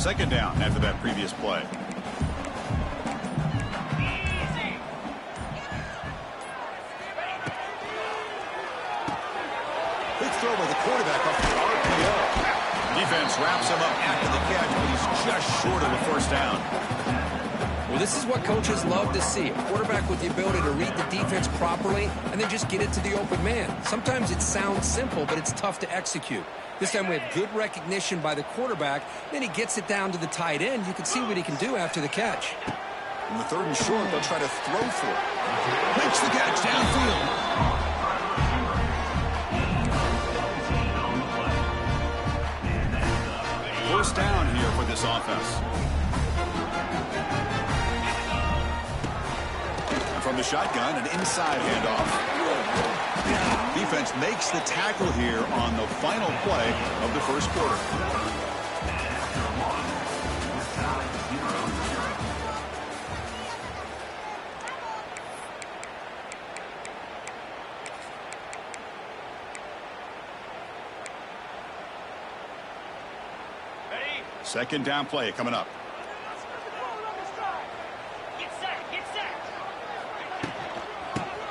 Second down after that previous play. Big throw by the quarterback off the RPO. Defense wraps him up after the catch, but he's just short of the first down. Well, this is what coaches love to see. A quarterback with the ability to read the defense properly and then just get it to the open man. Sometimes it sounds simple, but it's tough to execute. This time we have good recognition by the quarterback. Then he gets it down to the tight end. You can see what he can do after the catch. In the third and short, they'll try to throw for it. Makes the catch downfield. First down here for this offense. From the shotgun, an inside handoff. Defense makes the tackle here on the final play of the first quarter. Second down play coming up.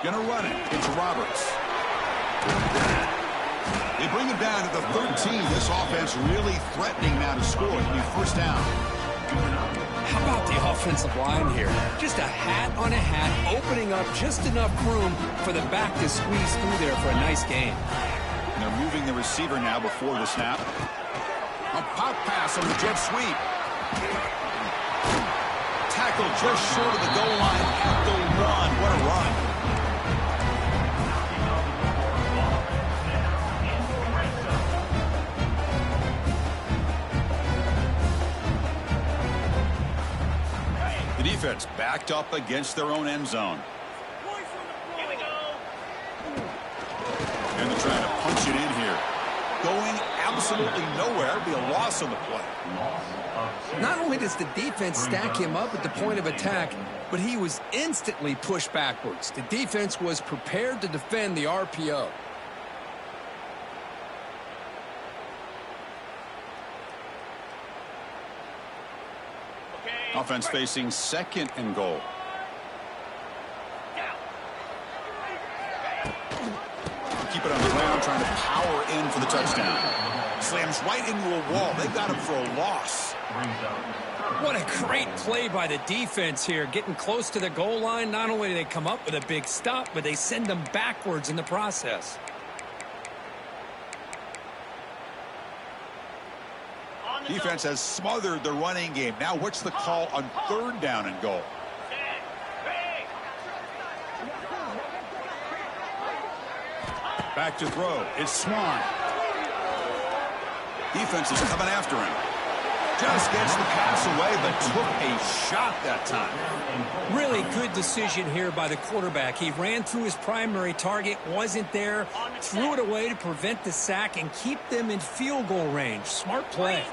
Gonna run it. It's Roberts. They bring him down to the 13. This offense really threatening now to score. It'll be first down. How about the offensive line here? Just a hat on a hat, opening up just enough room for the back to squeeze through there for a nice gain. And they're moving the receiver now before the snap. A pop pass on the jet sweep. Tackle just short of the goal line at the one. What a run. The defense backed up against their own end zone. Here we go. And they're trying to punch it in here. Going absolutely nowhere. It'll be a loss on the play. Not only does the defense stack him up at the point of attack, but he was instantly pushed backwards. The defense was prepared to defend the RPO. Offense facing second and goal. Keep it on the ground, trying to power in for the touchdown. Slams right into a wall. They got him for a loss. What a great play by the defense here. Getting close to the goal line, not only do they come up with a big stop, but they send them backwards in the process. Defense has smothered the running game. Now what's the call on third down and goal? Back to throw. It's Swan. Defense is coming after him. Just gets the pass away, but took a shot that time. Really good decision here by the quarterback. He ran through his primary target, wasn't there, threw it away to prevent the sack and keep them in field goal range. Smart play.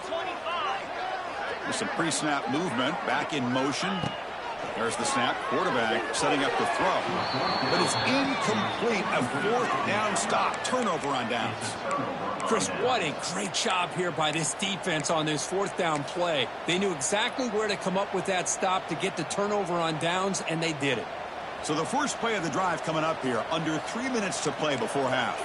There's some pre-snap movement. Back in motion. There's the snap. Quarterback setting up the throw. But it's incomplete. A fourth down stop. Turnover on downs. Chris, what a great job here by this defense on this fourth down play. They knew exactly where to come up with that stop to get the turnover on downs, and they did it. So the first play of the drive coming up here. Under 3 minutes to play before half.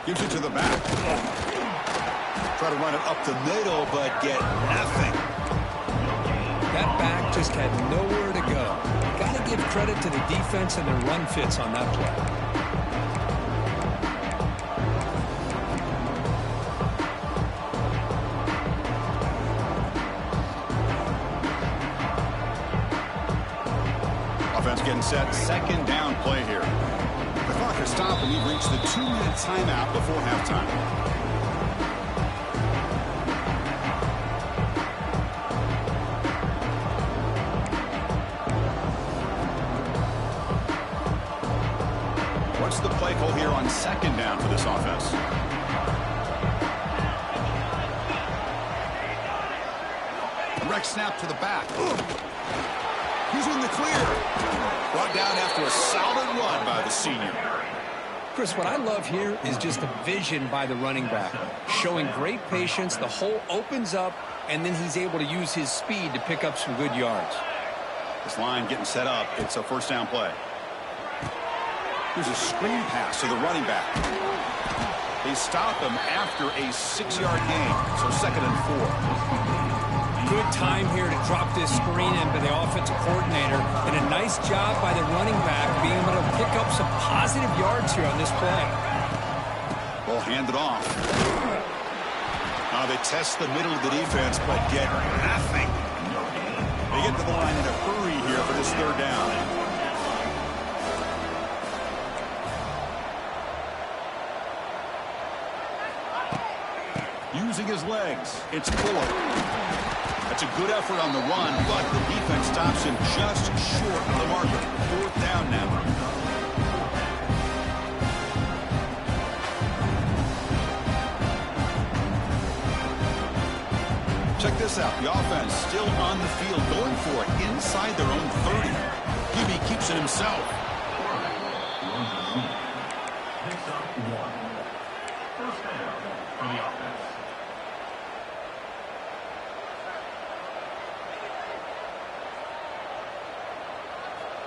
Gives it to the back. Try to run it up the middle, but get nothing. That back just had nowhere to go. Got to give credit to the defense and their run fits on that play. Offense getting set. Second down play here. The clock has stopped, and we've reached the 2-minute timeout before halftime. What's the play call here on second down for this offense? Direct snap to the back. He's in the clear. Brought down after a solid run by the senior. Chris, what I love here is just the vision by the running back, showing great patience. The hole opens up, and then he's able to use his speed to pick up some good yards. This line getting set up. It's a first down play. Here's a screen pass to the running back. They stop him after a 6-yard gain, so 2nd and 4. Good time here to drop this screen in by the offensive coordinator, and a nice job by the running back being able to pick up some positive yards here on this play. Ball handed off. Now they test the middle of the defense, but get nothing. They get to the line in a hurry here for this 3rd down. Using his legs, it's Fuller. That's a good effort on the run, but the defense stops him just short of the marker. 4th down now. Check this out. The offense still on the field, going for it inside their own 30. Gibby keeps it himself. Picks up 1. First down for the offense.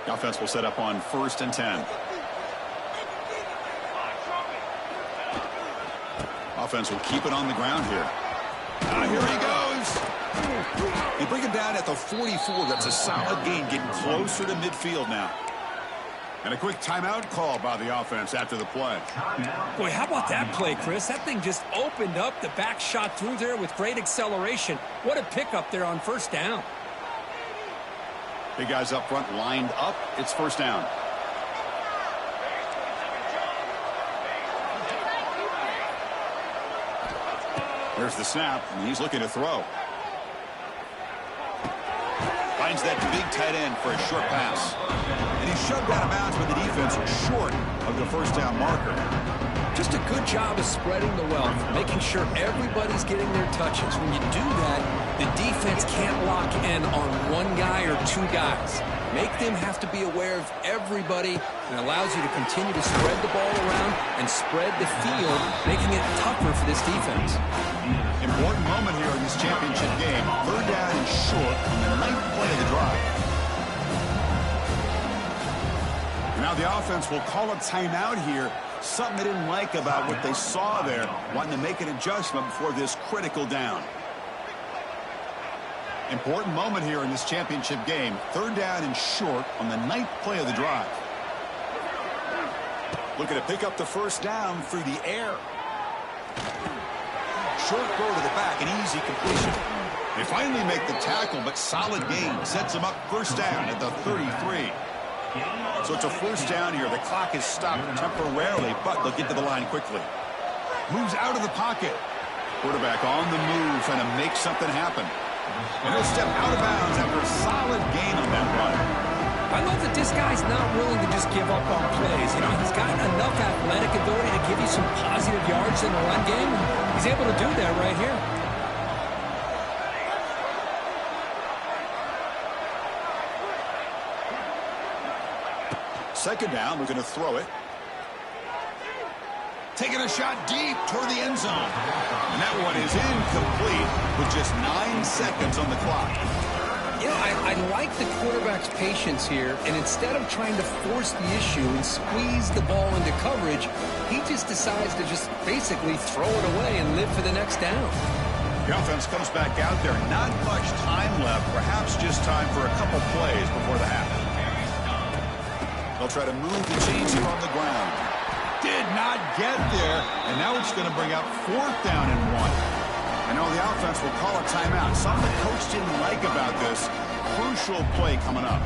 The offense will set up on 1st and 10. Offense will keep it on the ground here. Here he goes. They bring him down at the 44. That's a solid gain, getting closer to midfield now. And a quick timeout call by the offense after the play. Boy, how about that play, Chris? That thing just opened up. The back shot through there with great acceleration. What a pickup there on 1st down. Big guys up front lined up. It's 1st down. There's the snap, and he's looking to throw. Finds that big tight end for a short pass. And he's shoved out of bounds by the defense short of the 1st down marker. Just a good job of spreading the wealth, making sure everybody's getting their touches. When you do that, the defense can't lock in on one guy or 2 guys. Make them have to be aware of everybody, and allows you to continue to spread the ball around and spread the field, making it tougher for this defense. Important moment here in this championship game. 3rd down and short on the 9th play of the drive. Now the offense will call a timeout here. Something they didn't like about what they saw there, wanting to make an adjustment before this critical down. Important moment here in this championship game. 3rd down and short on the 9th play of the drive. Looking to pick up the 1st down through the air. Short throw to the back, an easy completion. They finally make the tackle, but solid gain sets them up 1st down at the 33. So it's a 1st down here. The clock is stopped temporarily, but they'll get to the line quickly. Moves out of the pocket. Quarterback on the move, trying to make something happen. And he'll step out of bounds after a solid gain on that run. I love that this guy's not willing to just give up on plays. You know, he's got enough athletic ability to give you some positive yards in the run game. He's able to do that right here. 2nd down, we're going to throw it. Taking a shot deep toward the end zone. And that one is incomplete with just 9 seconds on the clock. You know, I like the quarterback's patience here, and instead of trying to force the issue and squeeze the ball into coverage, he just decides to just basically throw it away and live for the next down. The offense comes back out there. Not much time left. Perhaps just time for a couple plays before the half. They'll try to move the chains here on the ground. Did not get there, and now it's going to bring up 4th down and 1. I know the offense will call a timeout. Something the coach didn't like about this. Crucial play coming up.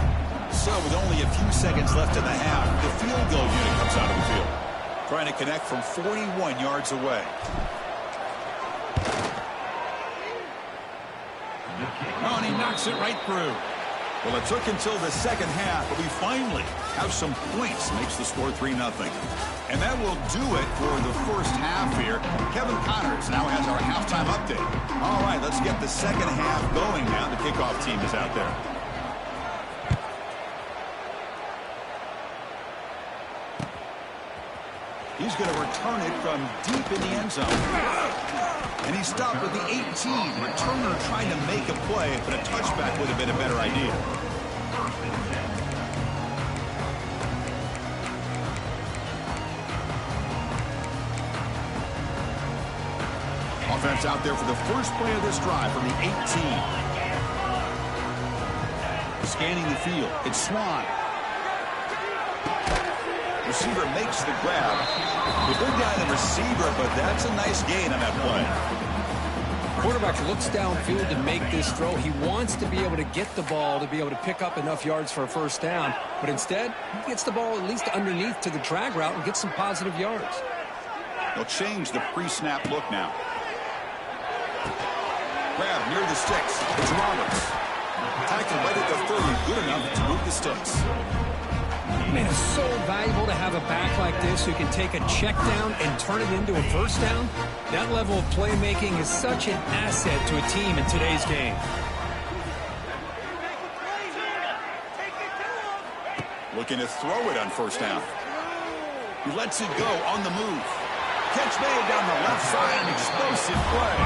So with only a few seconds left in the half, the field goal unit comes out of the field. Trying to connect from 41 yards away. Oh, and he knocks it right through. Well, it took until the 2nd half, but we finally have some points. Makes the score 3-0. And that will do it for the 1st half here. Kevin Connors now has our halftime update. All right, let's get the 2nd half going now. The kickoff team is out there. he's going to return it from deep in the end zone. And he stopped with the 18. Returner trying to make a play, but a touchback would have been a better idea. Offense out there for the first play of this drive from the 18. Scanning the field. It's Swan. Receiver makes the grab. They bring down the receiver, but that's a nice gain on that play. Quarterback looks downfield to make this throw. He wants to be able to get the ball to be able to pick up enough yards for a first down, but instead, he gets the ball at least underneath to the drag route and gets some positive yards. They'll change the pre-snap look now. Grab near the sticks. It's Roberts. Tackled right at the 30. Good enough to move the sticks. Man, it's so valuable to have a back like this who can take a check down and turn it into a first down. That level of playmaking is such an asset to a team in today's game. Looking to throw it on first down. He lets it go on the move. Catch made down the left side, an explosive play.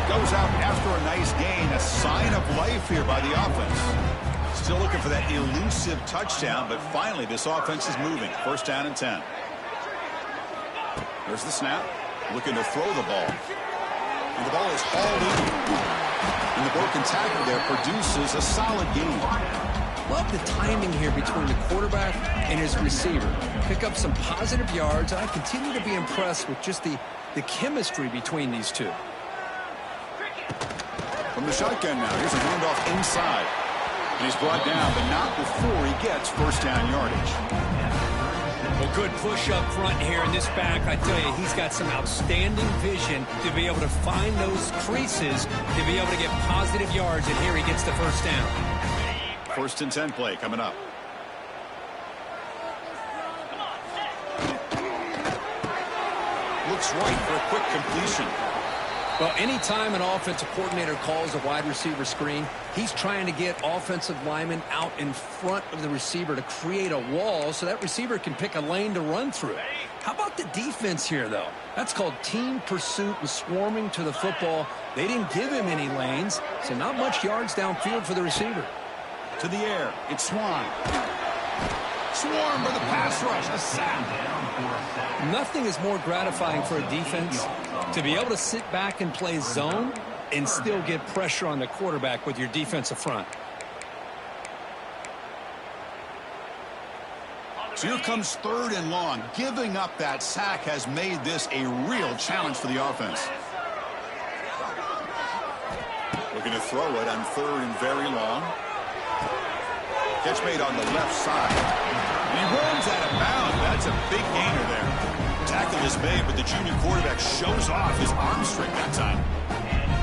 Goes out after a nice gain, a sign of life here by the offense. Still looking for that elusive touchdown, but finally this offense is moving. First down and 10. There's the snap. Looking to throw the ball. And the ball is hauled in. And the broken tackle there produces a solid gain. Love the timing here between the quarterback and his receiver. Pick up some positive yards. I continue to be impressed with just the chemistry between these two. From the shotgun now, here's a handoff inside. And he's brought down, but not before he gets first down yardage. Well, good push up front here in this back. I tell you, he's got some outstanding vision to be able to find those creases, to be able to get positive yards, and here he gets the first down. First and 10 play coming up. Looks right for a quick completion. Well, anytime an offensive coordinator calls a wide receiver screen, he's trying to get offensive linemen out in front of the receiver to create a wall so that receiver can pick a lane to run through. How about the defense here, though? That's called team pursuit and swarming to the football. They didn't give him any lanes, so not much yards downfield for the receiver. To the air, it's Swan. Swarm for the pass rush, a sack. Nothing is more gratifying for a defense to be able to sit back and play zone and still get pressure on the quarterback with your defensive front. So here comes third and long. Giving up that sack has made this a real challenge for the offense. Looking to throw it on third and very long. Catch made on the left side. And he runs out of bounds. That's a big gainer there. Tackle is made, but the junior quarterback shows off his arm strength that time.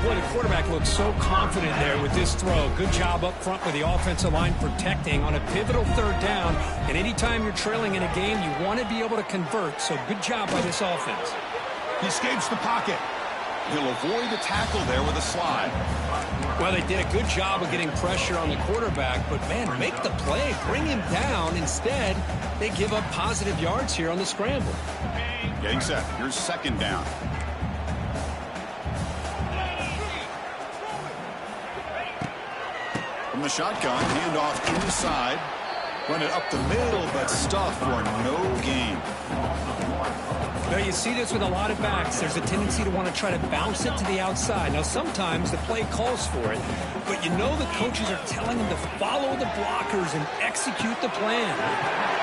Boy, the quarterback looks so confident there with this throw. Good job up front with the offensive line protecting on a pivotal third down. And anytime you're trailing in a game, you want to be able to convert. So good job by this offense. He escapes the pocket. He'll avoid the tackle there with a slide. Well, they did a good job of getting pressure on the quarterback, but, man, make the play. Bring him down. Instead, they give up positive yards here on the scramble. Getting set. Here's second down. From the shotgun, handoff inside. Run it up the middle, but stuffed for no gain. Now, you see this with a lot of backs. There's a tendency to want to try to bounce it to the outside. Now, sometimes the play calls for it, but you know the coaches are telling them to follow the blockers and execute the plan.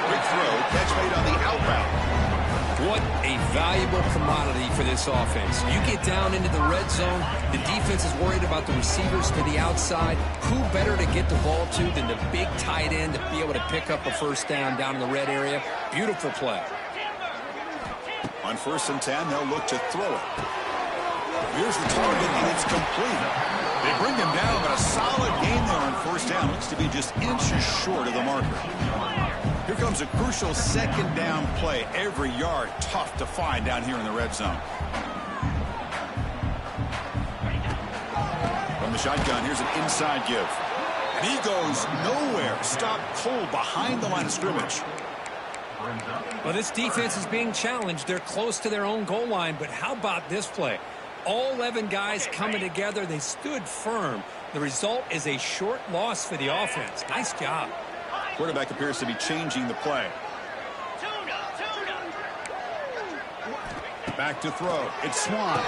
Quick throw, catch made on the out route. What a valuable commodity for this offense. You get down into the red zone, the defense is worried about the receivers to the outside. Who better to get the ball to than the big tight end to be able to pick up a first down in the red area? Beautiful play. On first and 10, they'll look to throw it. Here's the target, and it's complete. They bring him down, but a solid gain there on first down. Looks to be just inches short of the marker. Here comes a crucial second down play. Every yard tough to find down here in the red zone. From the shotgun, here's an inside give. And he goes nowhere. Stopped cold behind the line of scrimmage. Well, this defense is being challenged. They're close to their own goal line, but how about this play? All 11 guys coming together. They stood firm. The result is a short loss for the offense. Nice job. Quarterback appears to be changing the play. Back to throw. It's Swan.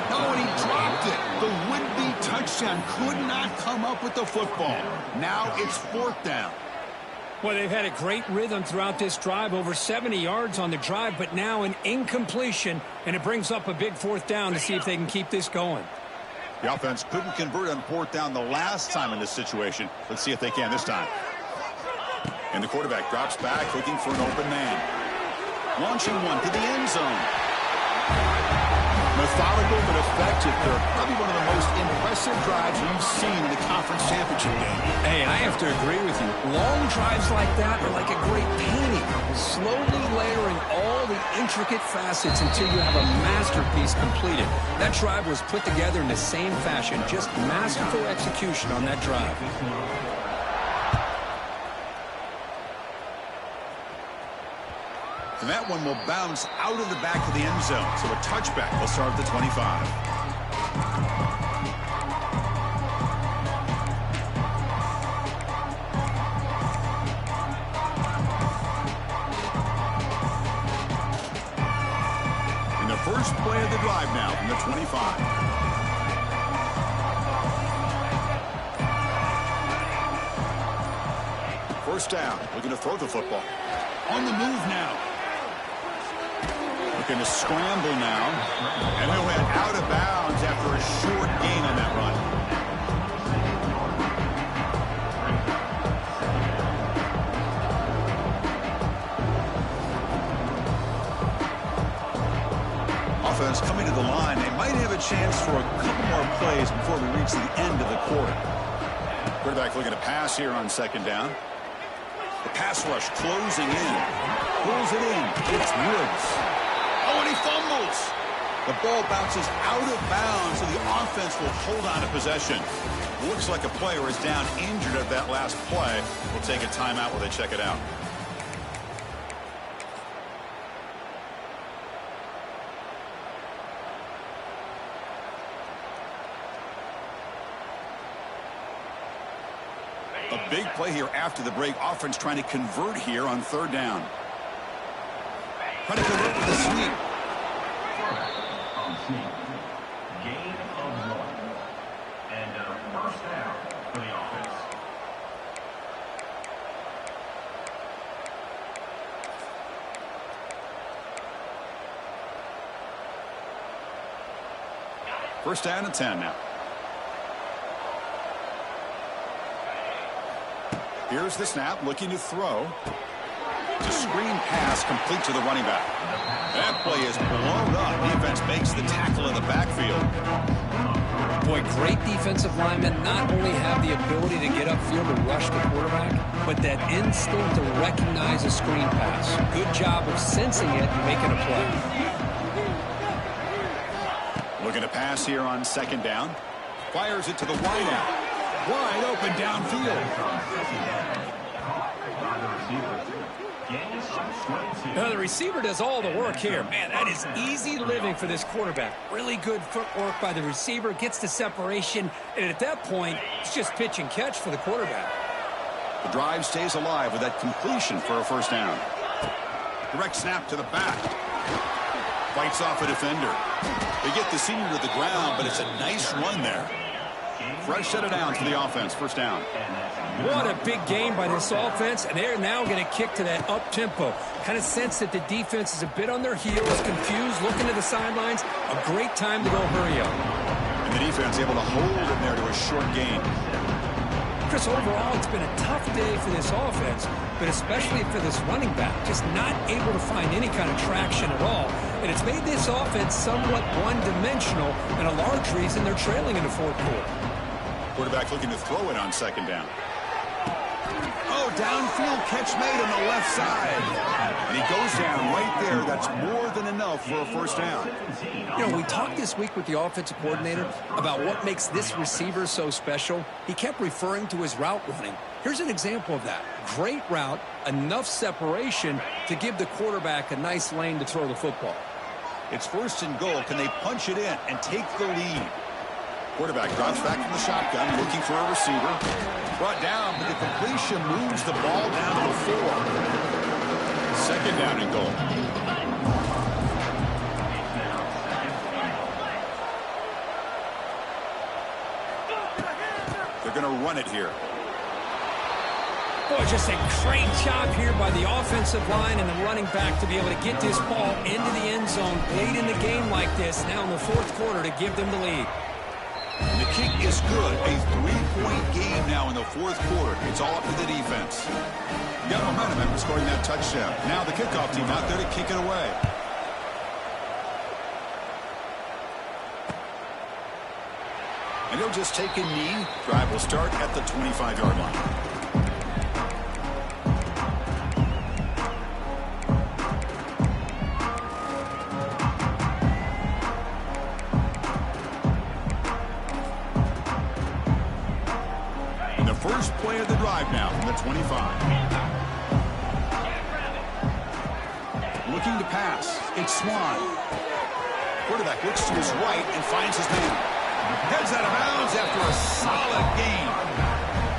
Oh, and he dropped it. The would-be touchdown could not come up with the football. Now it's 4th down. Well, they've had a great rhythm throughout this drive, over 70 yards on the drive, but now an incompletion, and it brings up a big 4th down to see if they can keep this going. The offense couldn't convert on 4th down the last time in this situation. Let's see if they can this time. And the quarterback drops back, looking for an open man. Launching one to the end zone. Methodical but effective, Kirk. Probably one of the most impressive drives we've seen in the conference championship game. Hey, I have to agree with you. Long drives like that are like a great painting. Slowly layering all the intricate facets until you have a masterpiece completed. That drive was put together in the same fashion. Just masterful execution on that drive. And that one will bounce out of the back of the end zone. So a touchback will start at the 25. And the first play of the drive now from the 25. First down, looking to throw the football. On the move now. Looking to scramble now. And they went out of bounds after a short gain on that run. Offense coming to the line. They might have a chance for a couple more plays before we reach the end of the quarter. Quarterback looking to pass here on 2nd down. The pass rush closing in. Pulls it in. It's Woods. Oh, and he fumbles. The ball bounces out of bounds, so the offense will hold on to possession. Looks like a player is down injured at that last play. We'll take a timeout while they check it out. A big play here after the break. Offense trying to convert here on 3rd down. Trying to convert with a sweep. Gain of 1. And a 1st down for the offense. First down and 10 now. Here's the snap, looking to throw. It's a screen pass complete to the running back. That play is blown up. Defense makes the tackle in the backfield. Boy, great defensive linemen not only have the ability to get upfield and rush the quarterback, but that instinct to recognize a screen pass. Good job of sensing it and making a play. Looking to pass here on 2nd down. Fires it to the wideout. Wide open downfield. Now the receiver does all the work here. Man, that is easy living for this quarterback. Really good footwork by the receiver. Gets the separation. And at that point, it's just pitch and catch for the quarterback. The drive stays alive with that completion for a 1st down. Direct snap to the back. Fights off a defender. They get the senior to the ground, but it's a nice run there. Fresh set of downs for the offense. 1st down. What a big game by this offense, and they're now going to kick to that up-tempo. Kind of sense that the defense is a bit on their heels, confused, looking to the sidelines. A great time to go hurry up. And the defense able to hold him there to a short gain. Chris, overall, it's been a tough day for this offense, but especially for this running back, just not able to find any kind of traction at all. And it's made this offense somewhat one-dimensional, and a large reason they're trailing in the 4th quarter. Quarterback looking to throw it on 2nd down. Oh, downfield catch made on the left side. And he goes down right there. That's more than enough for a first down. You know, we talked this week with the offensive coordinator about what makes this receiver so special. He kept referring to his route running. Here's an example of that. Great route, enough separation to give the quarterback a nice lane to throw the football. It's first and goal. Can they punch it in and take the lead? Quarterback drops back from the shotgun, looking for a receiver. Brought down, but the completion moves the ball down to the 4. Second down and goal. They're going to run it here. Boy, just a great job here by the offensive line and the running back to be able to get this ball into the end zone late in the game like this, now in the fourth quarter, to give them the lead. And the kick is good. A 3-point game now in the fourth quarter. It's all up to the defense. You got momentum after scoring that touchdown. Now the kickoff team out there to kick it away. And he'll just take a knee. Drive will start at the 25-yard line. First play of the drive now from the 25. Looking to pass. It's Swan. Quarterback looks to his right and finds his man. Heads out of bounds after a solid game.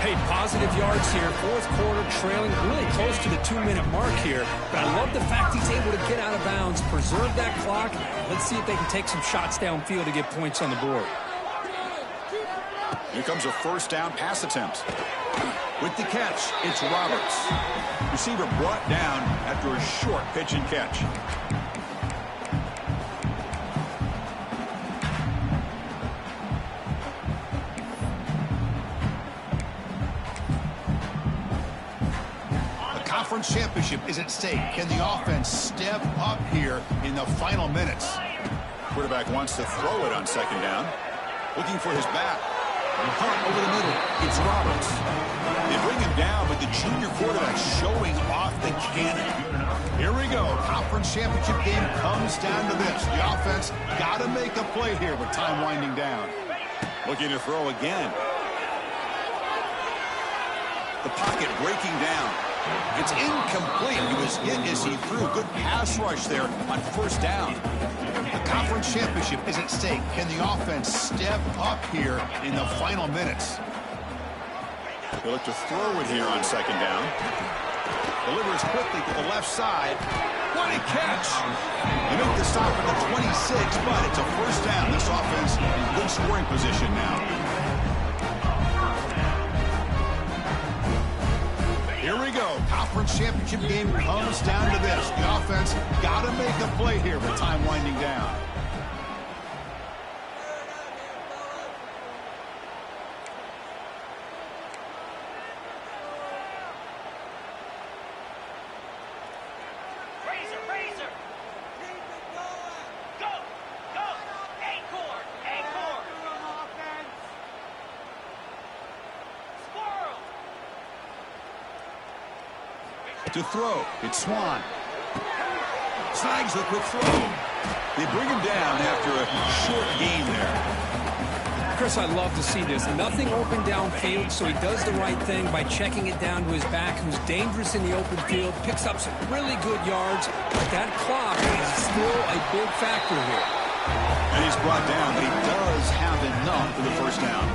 Hey, positive yards here. Fourth quarter trailing really close to the 2-minute mark here. But I love the fact he's able to get out of bounds, preserve that clock. Let's see if they can take some shots downfield to get points on the board. Here comes a first down pass attempt. With the catch, it's Roberts. Receiver brought down after a short pitch and catch. The conference championship is at stake. Can the offense step up here in the final minutes? Quarterback wants to throw it on second down. Looking for his back. Hunt over the middle. It's Roberts. They bring him down, but the junior quarterback showing off the cannon. Here we go. Conference championship game comes down to this. The offense got to make a play here with time winding down. Looking to throw again. The pocket breaking down. It's incomplete. He was hit as he threw. Good pass rush there on first down. The conference championship is at stake. Can the offense step up here in the final minutes? They look to throw it here on second down. Delivers quickly to the left side. What a catch! They make the stop at the 26, but it's a first down. This offense in good scoring position now. Here we go. Conference championship game comes down to this. The offense got to make a play here with time winding down. Razor. Go. Acorn. Squirrel. To throw, it's Swan. Snags the quick throw. They bring him down after a short gain there. Chris, I love to see this. Nothing open downfield, so he does the right thing by checking it down to his back, who's dangerous in the open field, picks up some really good yards, but that clock is still a big factor here. And he's brought down, but he does have enough for the first down.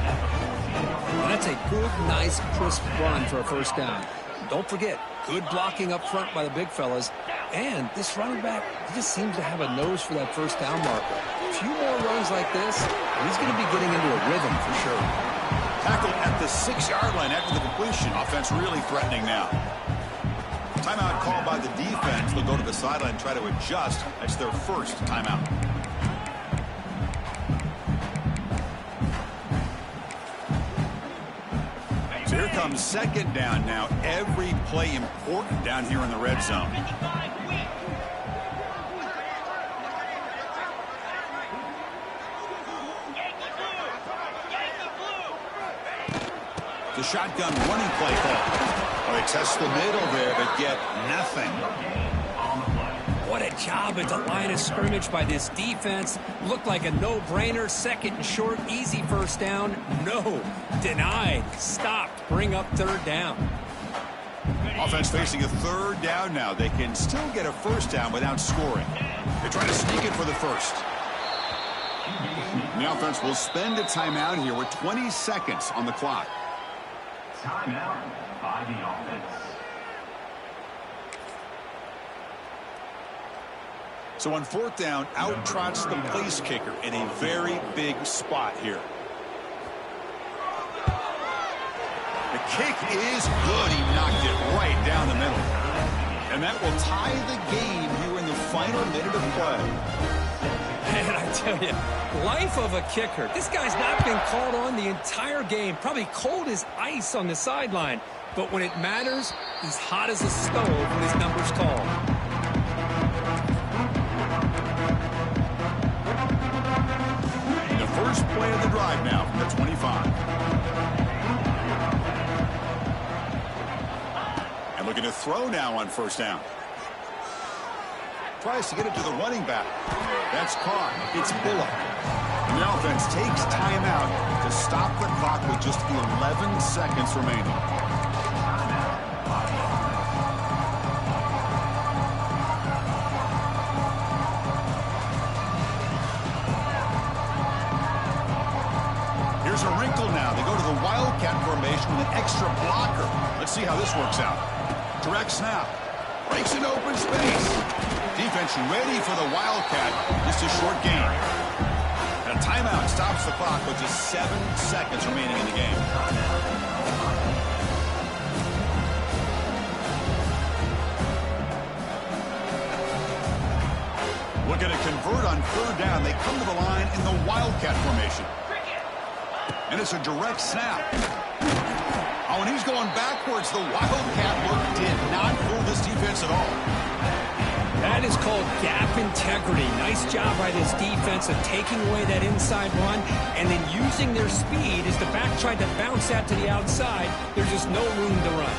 Well, that's a good, nice, crisp run for a first down. Don't forget, good blocking up front by the big fellas. And this running back, he just seems to have a nose for that first down marker. A few more runs like this, and he's going to be getting into a rhythm for sure. Tackled at the 6-yard line after the completion. Offense really threatening now. Timeout called by the defense. They'll go to the sideline and try to adjust. That's their first timeout. So here comes second down now. Every play important down here in the red zone. The shotgun running play call. A Well, they test the middle there, but get nothing. What a job at the line of scrimmage by this defense. Looked like a no-brainer. Second and short, easy first down. No, denied, stopped, bring up third down. Offense facing a third down now. They can still get a first down without scoring. They try to sneak it for the first. The offense will spend a timeout here with 20 seconds on the clock. Timeout by the offense. So on fourth down, out trots the place kicker in a very big spot here. The kick is good. He knocked it right down the middle. And that will tie the game here in the final minute of play. And I tell you, life of a kicker. This guy's not been called on the entire game. Probably cold as ice on the sideline. But when it matters, he's hot as a stove when his number's called. The first play of the drive now from the 25. And looking to throw now on first down. Tries to get it to the running back. That's caught. It's Bullock. And the offense takes timeout to stop the clock with just 11 seconds remaining. Here's a wrinkle now. They go to the Wildcat formation with an extra blocker. Let's see how this works out. Direct snap. Breaks an open space. Defense ready for the Wildcat. Just a short game. And a timeout stops the clock with just 7 seconds remaining in the game. Looking to convert on third down. They come to the line in the Wildcat formation. And it's a direct snap. Oh, and he's going backwards. The Wildcat look did not fool this defense at all. That is called gap integrity. Nice job by this defense of taking away that inside run and then using their speed as the back tried to bounce that to the outside. There's just no room to run.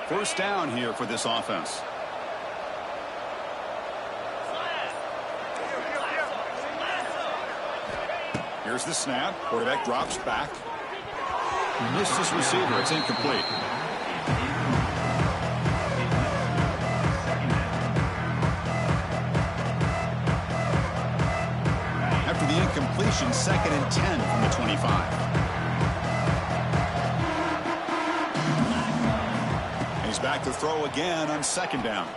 First down here for this offense. Here's the snap. Quarterback drops back. Missed his receiver. It's incomplete. After the incompletion, 2nd and 10 from the 25. Back to throw again on second down.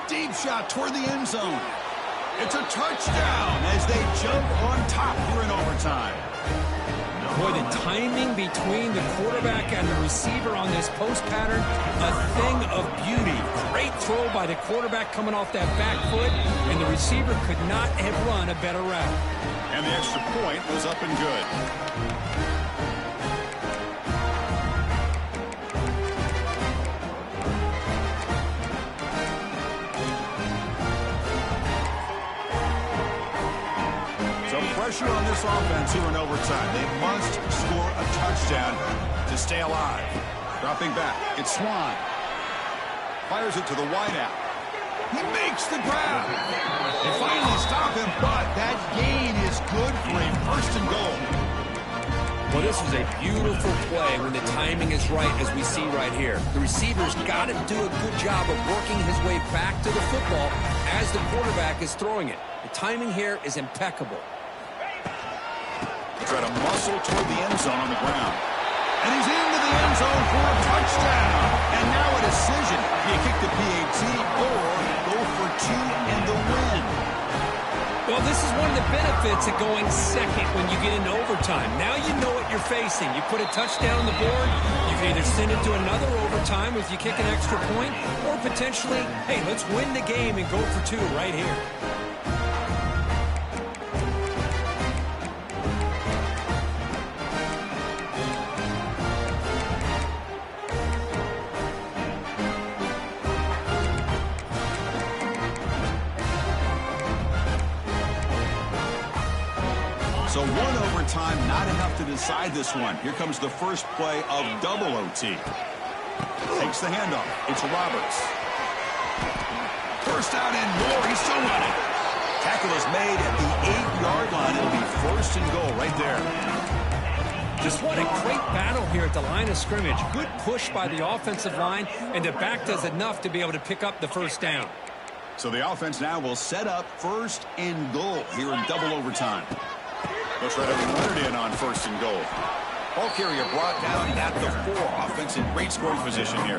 Deep shot toward the end zone. It's a touchdown as they jump on top here in overtime. Boy, the timing between the quarterback and the receiver on this post pattern, a thing of beauty. Great throw by the quarterback coming off that back foot, and the receiver could not have run a better route. And the extra point was up and good. Pressure on this offense here in overtime. They must score a touchdown to stay alive. Dropping back. It's Swan. Fires it to the wideout. He makes the grab. They finally stop him, but that gain is good for a first and goal. Well, this was a beautiful play when the timing is right, as we see right here. The receiver's got to do a good job of working his way back to the football as the quarterback is throwing it. The timing here is impeccable. Try to muscle toward the end zone on the ground. And he's into the end zone for a touchdown. And now a decision. Do you kick the PAT or go for two and the win? Well, this is one of the benefits of going second when you get into overtime. Now you know what you're facing. You put a touchdown on the board, you can either send it to another overtime if you kick an extra point, or potentially, hey, let's win the game and go for two right here. So one overtime, not enough to decide this one. Here comes the first play of double OT. Takes the handoff. It's Roberts. First down and more. He's still running. Tackle is made at the 8-yard line. It'll be first and goal right there. Just what a great battle here at the line of scrimmage. Good push by the offensive line, and the back does enough to be able to pick up the first down. So the offense now will set up first and goal here in double overtime. They'll try to run it in on first and goal. Ball carrier brought down at the 4. Offense in great scoring position here.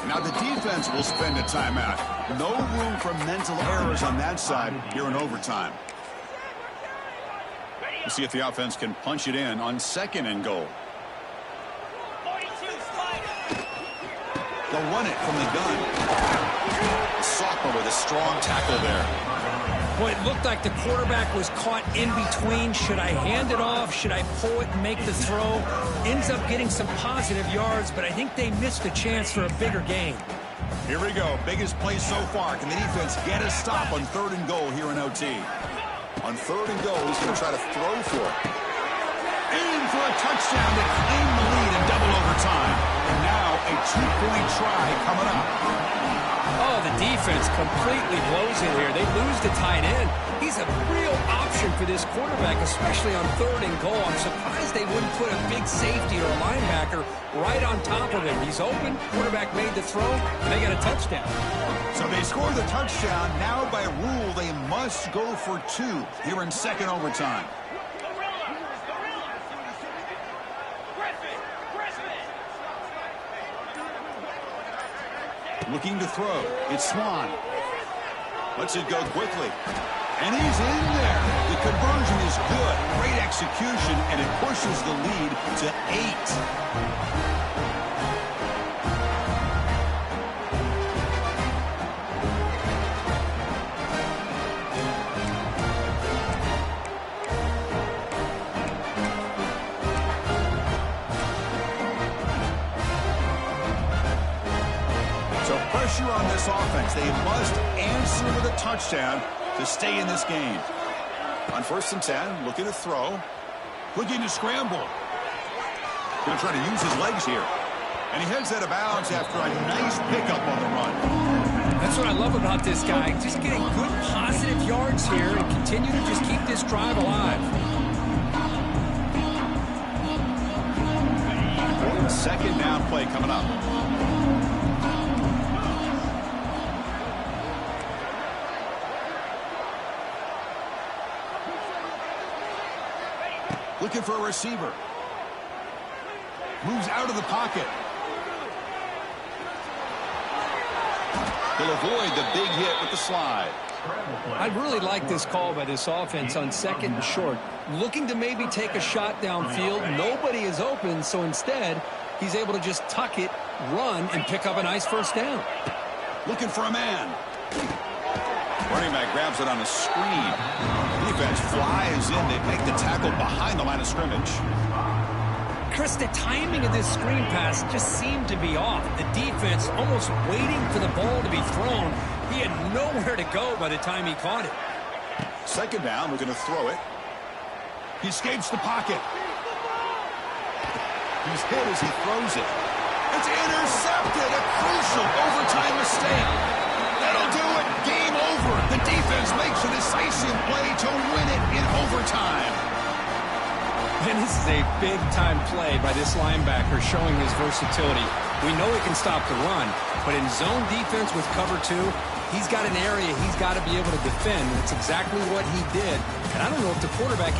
Now the defense will spend a timeout. No room for mental errors on that side here in overtime. We'll see if the offense can punch it in on second and goal. 42 Spider. They'll run it from the gun. Sophomore with a strong tackle there. Boy, it looked like the quarterback was caught in between. Should I hand it off? Should I pull it and make the throw? Ends up getting some positive yards, but I think they missed a chance for a bigger gain. Here we go. Biggest play so far. Can the defense get a stop on third and goal here in OT? On third and goal, he's going to try to throw for it. In for a touchdown to claim the lead in double overtime. And now a 2-point try coming up. Oh, the defense completely blows it here. They lose the tight end. He's a real option for this quarterback, especially on third and goal. I'm surprised they wouldn't put a big safety or a linebacker right on top of him. He's open. Quarterback made the throw, and they got a touchdown. So they score the touchdown. Now by rule, they must go for 2 here in second overtime. Looking to throw. It's Swan. Lets it go quickly. And he's in there. The conversion is good. Great execution, and it pushes the lead to 8. Pressure on this offense. They must answer with a touchdown to stay in this game. On first and 10, looking to throw. Looking to scramble. Going to try to use his legs here. And he heads out of bounds after a nice pickup on the run. That's what I love about this guy. Just getting good positive yards here and continue to just keep this drive alive. Second down play coming up. Looking for a receiver. Moves out of the pocket. He'll avoid the big hit with the slide. I really like this call by this offense on second and short. Looking to maybe take a shot downfield. Nobody is open, so instead, he's able to just tuck it, run, and pick up a nice first down. Looking for a man. Running back grabs it on a screen. Defense flies in. They make the tackle behind the line of scrimmage. Chris, the timing of this screen pass just seemed to be off. The defense almost waiting for the ball to be thrown. He had nowhere to go by the time he caught it. Second down, looking to throw it. He escapes the pocket. He's hit as he throws it. It's intercepted. A crucial overtime mistake. That'll do it. Game over. The defense makes a decisive play to win it in overtime. And this is a big-time play by this linebacker showing his versatility. We know he can stop the run, but in zone defense with cover 2, he's got an area he's got to be able to defend. That's exactly what he did. And I don't know if the quarterback